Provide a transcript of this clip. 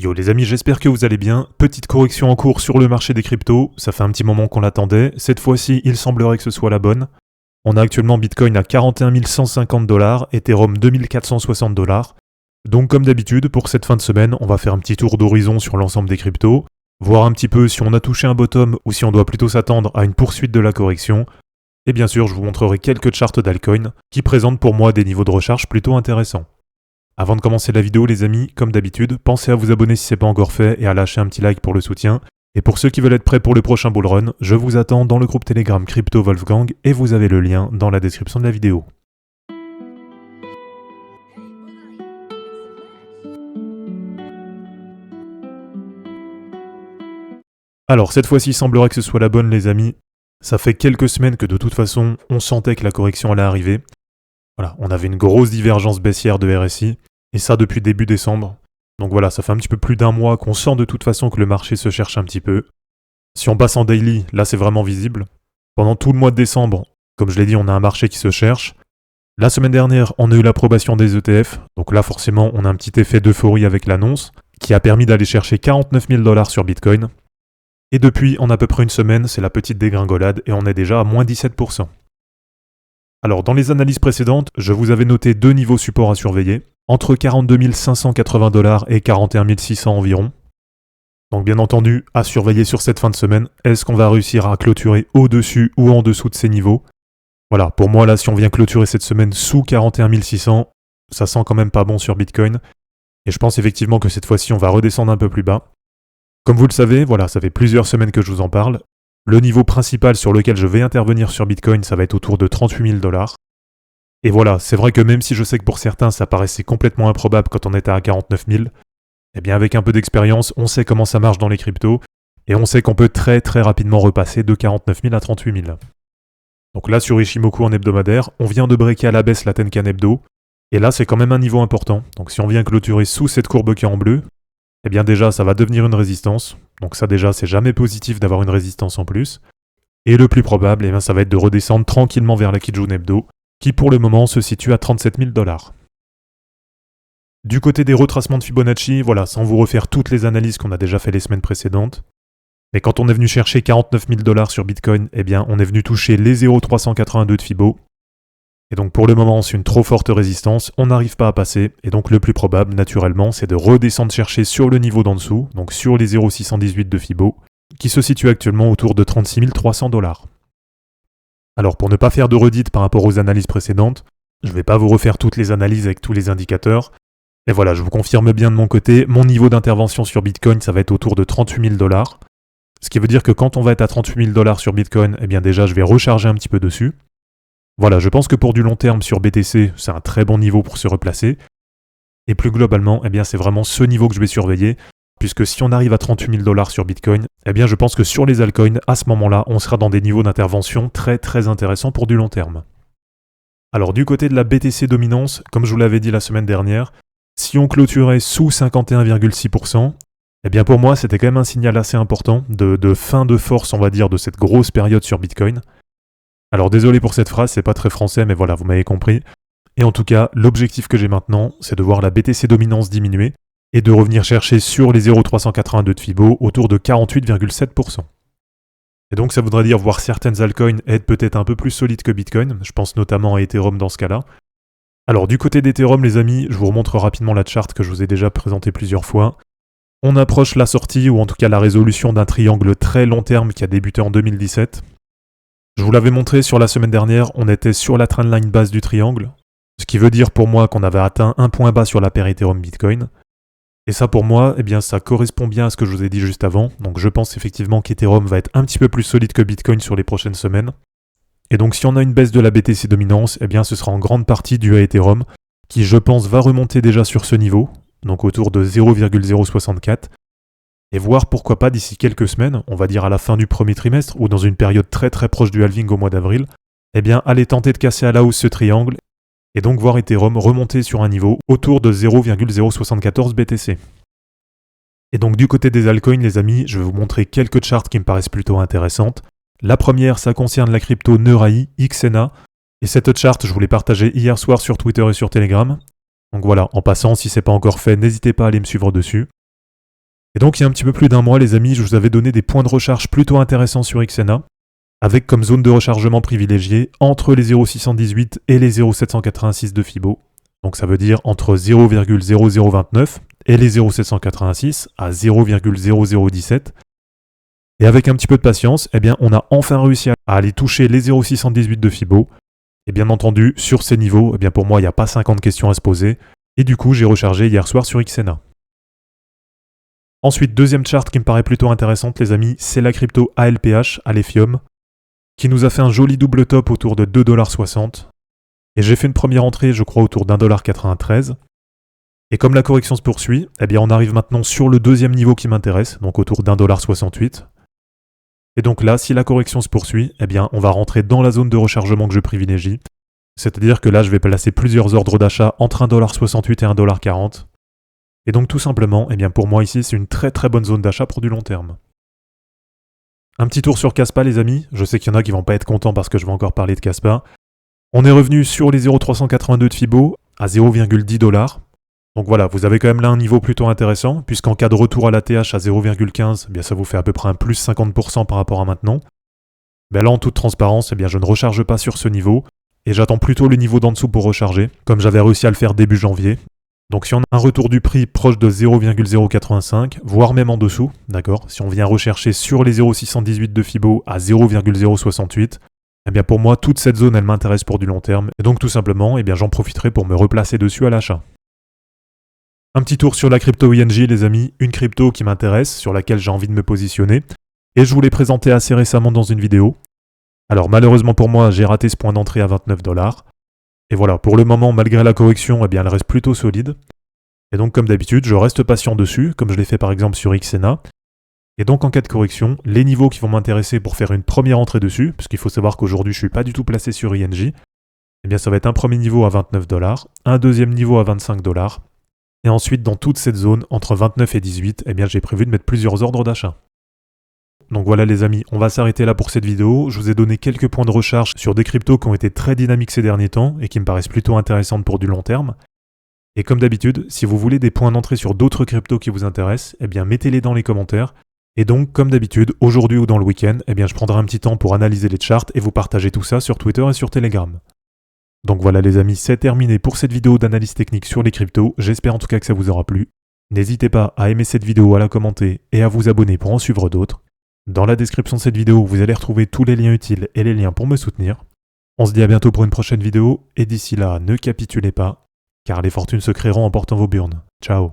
Yo les amis, j'espère que vous allez bien. Petite correction en cours sur le marché des cryptos, ça fait un petit moment qu'on l'attendait. Cette fois-ci, il semblerait que ce soit la bonne. On a actuellement Bitcoin à 41 150 $, Ethereum 2460 $. Donc comme d'habitude, pour cette fin de semaine, on va faire un petit tour d'horizon sur l'ensemble des cryptos, voir un petit peu si on a touché un bottom ou si on doit plutôt s'attendre à une poursuite de la correction. Et bien sûr, je vous montrerai quelques charts d'altcoins qui présentent pour moi des niveaux de recharge plutôt intéressants. Avant de commencer la vidéo les amis, comme d'habitude, pensez à vous abonner si ce n'est pas encore fait et à lâcher un petit like pour le soutien. Et pour ceux qui veulent être prêts pour le prochain bull run, je vous attends dans le groupe Telegram Crypto Wolfgang et vous avez le lien dans la description de la vidéo. Alors cette fois-ci, il semblerait que ce soit la bonne les amis. Ça fait quelques semaines que de toute façon, on sentait que la correction allait arriver. Voilà, on avait une grosse divergence baissière de RSI, et ça depuis début décembre. Donc voilà, ça fait un petit peu plus d'un mois qu'on sent de toute façon que le marché se cherche un petit peu. Si on passe en daily, là c'est vraiment visible. Pendant tout le mois de décembre, comme je l'ai dit, on a un marché qui se cherche. La semaine dernière, on a eu l'approbation des ETF, donc là forcément on a un petit effet d'euphorie avec l'annonce, qui a permis d'aller chercher 49 000 $ sur Bitcoin. Et depuis, en à peu près une semaine, c'est la petite dégringolade et on est déjà à moins 17%. Alors dans les analyses précédentes, je vous avais noté deux niveaux support à surveiller, entre 42 580 $ et 41 600 environ. Donc bien entendu, à surveiller sur cette fin de semaine, est-ce qu'on va réussir à clôturer au-dessus ou en dessous de ces niveaux? Voilà, pour moi là, si on vient clôturer cette semaine sous 41 600, ça sent quand même pas bon sur Bitcoin. Et je pense effectivement que cette fois-ci, on va redescendre un peu plus bas. Comme vous le savez, voilà, ça fait plusieurs semaines que je vous en parle. Le niveau principal sur lequel je vais intervenir sur Bitcoin, ça va être autour de 38 000 $. Et voilà, c'est vrai que même si je sais que pour certains ça paraissait complètement improbable quand on était à 49 000, eh bien avec un peu d'expérience, on sait comment ça marche dans les cryptos, et on sait qu'on peut très très rapidement repasser de 49 000 à 38 000. Donc là sur Ishimoku en hebdomadaire, on vient de breaker à la baisse la Tenkan hebdo, et là c'est quand même un niveau important, donc si on vient clôturer sous cette courbe qui est en bleu, eh bien déjà ça va devenir une résistance, donc ça déjà c'est jamais positif d'avoir une résistance en plus, et le plus probable, eh bien, ça va être de redescendre tranquillement vers la Kijun hebdo, qui pour le moment se situe à 37 000 $. Du côté des retracements de Fibonacci, voilà, sans vous refaire toutes les analyses qu'on a déjà fait les semaines précédentes, mais quand on est venu chercher 49 000 $ sur Bitcoin, eh bien on est venu toucher les 0,382 de Fibo, et donc pour le moment c'est une trop forte résistance, on n'arrive pas à passer, et donc le plus probable naturellement c'est de redescendre chercher sur le niveau d'en dessous, donc sur les 0,618 de Fibo, qui se situe actuellement autour de 36 300 $. Alors pour ne pas faire de redite par rapport aux analyses précédentes, je ne vais pas vous refaire toutes les analyses avec tous les indicateurs, et voilà, je vous confirme bien de mon côté, mon niveau d'intervention sur Bitcoin ça va être autour de 38 000 $, ce qui veut dire que quand on va être à 38 000 $ sur Bitcoin, eh bien déjà je vais recharger un petit peu dessus. Voilà, je pense que pour du long terme sur BTC, c'est un très bon niveau pour se replacer. Et plus globalement, eh bien c'est vraiment ce niveau que je vais surveiller, puisque si on arrive à 38 000 $ sur Bitcoin, eh bien je pense que sur les altcoins, à ce moment-là, on sera dans des niveaux d'intervention très très intéressants pour du long terme. Alors du côté de la BTC dominance, comme je vous l'avais dit la semaine dernière, si on clôturait sous 51,6%, eh bien pour moi c'était quand même un signal assez important de fin de force, on va dire, de cette grosse période sur Bitcoin. Alors désolé pour cette phrase, c'est pas très français, mais voilà, vous m'avez compris. Et en tout cas, l'objectif que j'ai maintenant, c'est de voir la BTC dominance diminuer et de revenir chercher sur les 0,382 de Fibo autour de 48,7%. Et donc ça voudrait dire voir certaines altcoins être peut-être un peu plus solides que Bitcoin, je pense notamment à Ethereum dans ce cas-là. Alors du côté d'Ethereum les amis, je vous remontre rapidement la charte que je vous ai déjà présentée plusieurs fois. On approche la sortie, ou en tout cas la résolution d'un triangle très long terme qui a débuté en 2017. Je vous l'avais montré sur la semaine dernière, on était sur la trendline basse du triangle, ce qui veut dire pour moi qu'on avait atteint un point bas sur la paire Ethereum-Bitcoin. Et ça pour moi, eh bien ça correspond bien à ce que je vous ai dit juste avant, donc je pense effectivement qu'Ethereum va être un petit peu plus solide que Bitcoin sur les prochaines semaines. Et donc si on a une baisse de la BTC dominance, eh bien ce sera en grande partie dû à Ethereum, qui je pense va remonter déjà sur ce niveau, donc autour de 0,064, et voir pourquoi pas d'ici quelques semaines, on va dire à la fin du premier trimestre ou dans une période très très proche du halving au mois d'avril, eh bien aller tenter de casser à la hausse ce triangle et donc voir Ethereum remonter sur un niveau autour de 0,074 BTC. Et donc du côté des altcoins les amis, je vais vous montrer quelques charts qui me paraissent plutôt intéressantes. La première, ça concerne la crypto Neurai XNA, et cette charte je vous l'ai partagée hier soir sur Twitter et sur Telegram. Donc voilà, en passant, si c'est pas encore fait, n'hésitez pas à aller me suivre dessus. Et donc il y a un petit peu plus d'un mois les amis, je vous avais donné des points de recharge plutôt intéressants sur Xena, avec comme zone de rechargement privilégiée entre les 0,618 et les 0,786 de Fibo. Donc ça veut dire entre 0,0029 et les 0,786 à 0,0017. Et avec un petit peu de patience, eh bien on a enfin réussi à aller toucher les 0,618 de Fibo. Et bien entendu, sur ces niveaux, eh bien pour moi il n'y a pas 50 questions à se poser. Et du coup j'ai rechargé hier soir sur Xena. Ensuite, deuxième chart qui me paraît plutôt intéressante les amis, c'est la crypto ALPH, Alephium, qui nous a fait un joli double top autour de 2,60$. Et j'ai fait une première entrée, je crois, autour d'1,93$. Et comme la correction se poursuit, eh bien on arrive maintenant sur le deuxième niveau qui m'intéresse, donc autour d'1,68$. Et donc là, si la correction se poursuit, eh bien on va rentrer dans la zone de rechargement que je privilégie. C'est-à-dire que là, je vais placer plusieurs ordres d'achat entre 1,68$ et 1,40$. Et donc tout simplement, eh bien pour moi ici, c'est une très très bonne zone d'achat pour du long terme. Un petit tour sur Kaspa les amis, je sais qu'il y en a qui vont pas être contents parce que je vais encore parler de Kaspa. On est revenu sur les 0,382 de Fibo à 0,10$. Donc voilà, vous avez quand même là un niveau plutôt intéressant, puisqu'en cas de retour à l'ATH à 0,15, eh bien ça vous fait à peu près un plus 50% par rapport à maintenant. Mais là en toute transparence, eh bien je ne recharge pas sur ce niveau, et j'attends plutôt le niveau d'en dessous pour recharger, comme j'avais réussi à le faire début janvier. Donc si on a un retour du prix proche de 0,085, voire même en dessous, d'accord, si on vient rechercher sur les 0,618 de Fibo à 0,068, eh bien pour moi toute cette zone elle m'intéresse pour du long terme, et donc tout simplement eh bien j'en profiterai pour me replacer dessus à l'achat. Un petit tour sur la crypto ING les amis, une crypto qui m'intéresse, sur laquelle j'ai envie de me positionner, et je vous l'ai présenté assez récemment dans une vidéo. Alors malheureusement pour moi j'ai raté ce point d'entrée à 29$. Et voilà, pour le moment, malgré la correction, eh bien, elle reste plutôt solide. Et donc, comme d'habitude, je reste patient dessus, comme je l'ai fait par exemple sur Xena. Et donc, en cas de correction, les niveaux qui vont m'intéresser pour faire une première entrée dessus, parce qu'il faut savoir qu'aujourd'hui, je ne suis pas du tout placé sur ING, eh bien, ça va être un premier niveau à 29$, un deuxième niveau à 25$, et ensuite, dans toute cette zone, entre 29 et 18, eh bien, j'ai prévu de mettre plusieurs ordres d'achat. Donc voilà les amis, on va s'arrêter là pour cette vidéo. Je vous ai donné quelques points de recharge sur des cryptos qui ont été très dynamiques ces derniers temps et qui me paraissent plutôt intéressantes pour du long terme. Et comme d'habitude, si vous voulez des points d'entrée sur d'autres cryptos qui vous intéressent, eh bien mettez-les dans les commentaires. Et donc, comme d'habitude, aujourd'hui ou dans le week-end, eh bien je prendrai un petit temps pour analyser les charts et vous partager tout ça sur Twitter et sur Telegram. Donc voilà les amis, c'est terminé pour cette vidéo d'analyse technique sur les cryptos. J'espère en tout cas que ça vous aura plu. N'hésitez pas à aimer cette vidéo, à la commenter et à vous abonner pour en suivre d'autres. Dans la description de cette vidéo, vous allez retrouver tous les liens utiles et les liens pour me soutenir. On se dit à bientôt pour une prochaine vidéo, et d'ici là, ne capitulez pas, car les fortunes se créeront en portant vos burnes. Ciao.